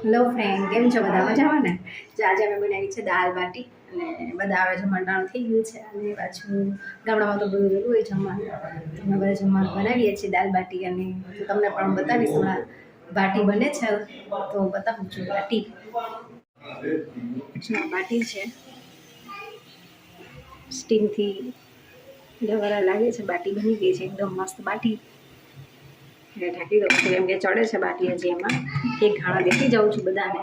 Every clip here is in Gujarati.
હેલો ફ્રેન્ડ, કેમ છો? બધા મજામાં ને? જો આજે અમે બનાવી છે દાલ બાટી અને બધા આવે જમવાનું થઈ ગયું છે અને પાછું ગામડામાં તો બધું વેલું હોય જમવાનું. અમે બધા જમવાનું બનાવીએ છીએ દાલ બાટી અને તમને પણ બતાવીશ હમણાં બાટી બને છે તો બતાવું છું. બાટી બાટી છે સ્ટીમથી ડવરા લાગે છે. બાટી બની ગઈ છે એકદમ મસ્ત બાટી. ઢાંકી દઉં છું એમ કે ચડે છે બાટી હજી. એમાં એક ઘાણા દેખી જાઉં છું બધાને.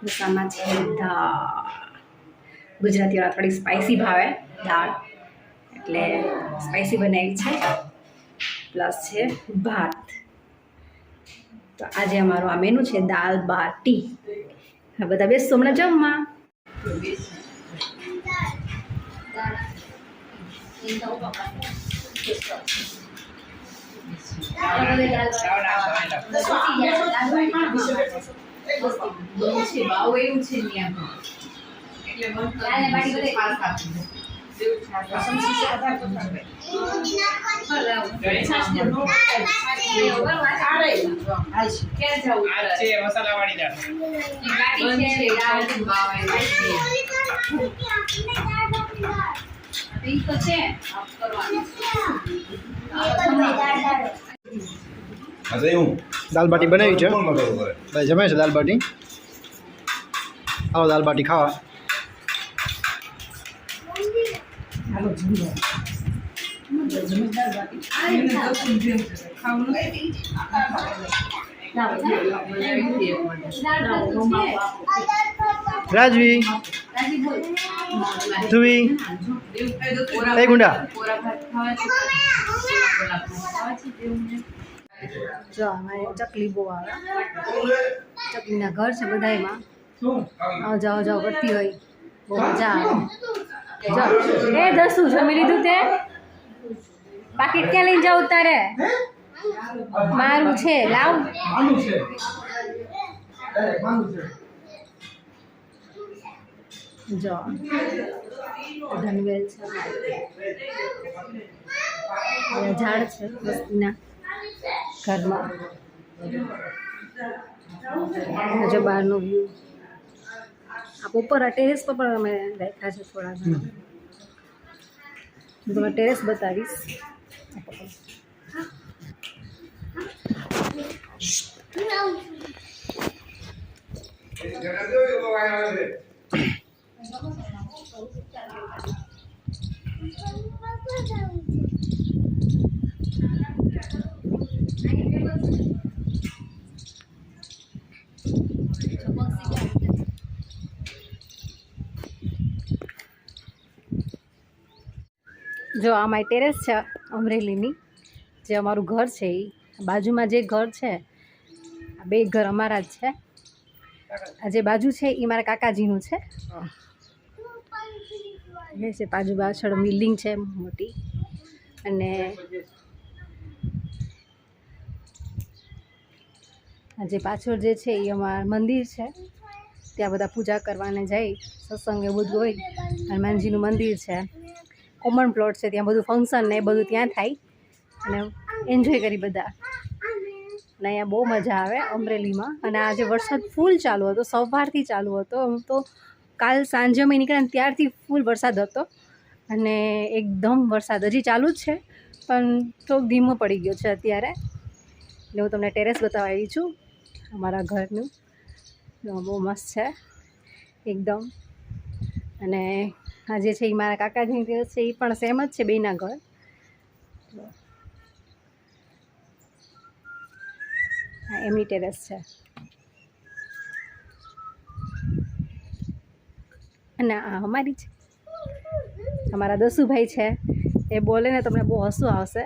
રસામાં છે દાળ. ગુજરાતીઓના થોડી સ્પાઇસી ભાવે દાળ એટલે સ્પાઇસી બનાવી છે. પ્લસ છે ભાત. તો આજે અમારું આ મેનુ છે દાલ બાટી. હવે બધા બેસતો હમણાં જમવા. દાલ બાટી બનાવી છે ભાઈ, જમાય છે દાલ બાટી. આવો દાલ બાટી ખાવા. રાજવી ધુવી કઈ ગુંડા જો અમારે ચકલી બહુ આવે. ચકલીના ઘર છે બધા, એમાં આવ જાવ કરતી હોય, બહુ મજા આવે. જો એ દસું જમી લીધું તે? પાકીટ ક્યાં લઈને જાવ તારે? મારું છે, લાવ. જો ધનવેલ છે, ઝાડ છે વસ્તીના ઘરમાં. જો બહારનો વ્યૂ. આ ઉપર આ ટેરેસ પર પણ અમે રાખ્યા છે થોડા ઘણા. હું તમને ટેરેસ બતાવીશ. જો આ મારી ટેરેસ છે અમરેલીની. જે અમારું ઘર છે એ બાજુમાં જે ઘર છે, આ બે ઘર અમારા જ છે. આ જે બાજુ છે એ મારા કાકાજીનું છે. એ છે બાજુ પાછળ બિલ્ડિંગ છે મોટી. અને આ જે પાછળ જે છે એ અમારું મંદિર છે. ત્યાં બધા પૂજા કરવાને જાય, સત્સંગ એ બધું હોય. હનુમાનજીનું મંદિર છે. કોમન પ્લોટ છે, ત્યાં બધું ફંક્શન ને એ બધું ત્યાં થાય અને એન્જોય કરી બધા. અને અહીંયા બહુ મજા આવે અમરેલીમાં. અને આજે વરસાદ ફૂલ ચાલુ હતો, સવારથી ચાલુ હતો. હું તો કાલ સાંજે અમે નીકળ્યા ને ત્યારથી ફૂલ વરસાદ હતો. અને એકદમ વરસાદ હજી ચાલુ જ છે, પણ થોડોક ધીમો પડી ગયો છે અત્યારે. એટલે હું તમને ટેરેસ બતાવવા આવી છું અમારા ઘરનું. બહુ મસ્ત છે એકદમ. અને આ જે છે એ મારા કાકાજીની ટેરેસ છે, એ પણ સેમ જ છે બેયના ઘર. હા, એમની ટેરેસ છે. અને આ અમારી છે. અમારા દસુભાઈ છે, એ બોલે ને તમને બહુ હસવું આવશે.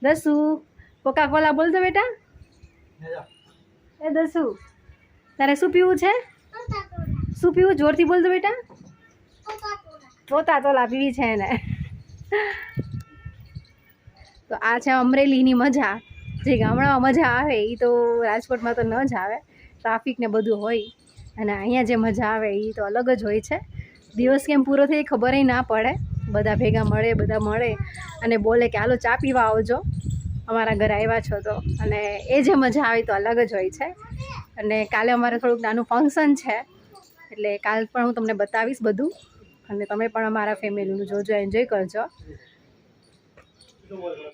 દસુ, કોકા કોલા બોલ દો બેટા. એ દસુ, તારે શું પીવું છે? શું પીવું? જોરથી બોલ દો બેટા. તોતા પીવી છે એને. તો આ છે અમરેલીની મજા. જે ગામડામાં મજા આવે એ તો રાજકોટમાં તો ન જ આવે. ટ્રાફિક ને બધું હોય. અને અહીંયા જે મજા આવે એ તો અલગ જ હોય છે. દિવસ કેમ પૂરો થાય ખબર ના પડે. બધા ભેગા મળે, બધા મળે અને બોલે કે હાલો ચા પીવા આવજો. અમારા ઘરે આવ્યા છો તો, અને એ જે મજા આવી તો અલગ જ હોય છે. અને કાલે અમારે થોડુંક નાનું ફંક્શન છે, એટલે કાલ પણ હું તમને બતાવીશ બધું, અને તમે પણ અમારા ફેમિલીનું જોજો, એન્જોય કરજો.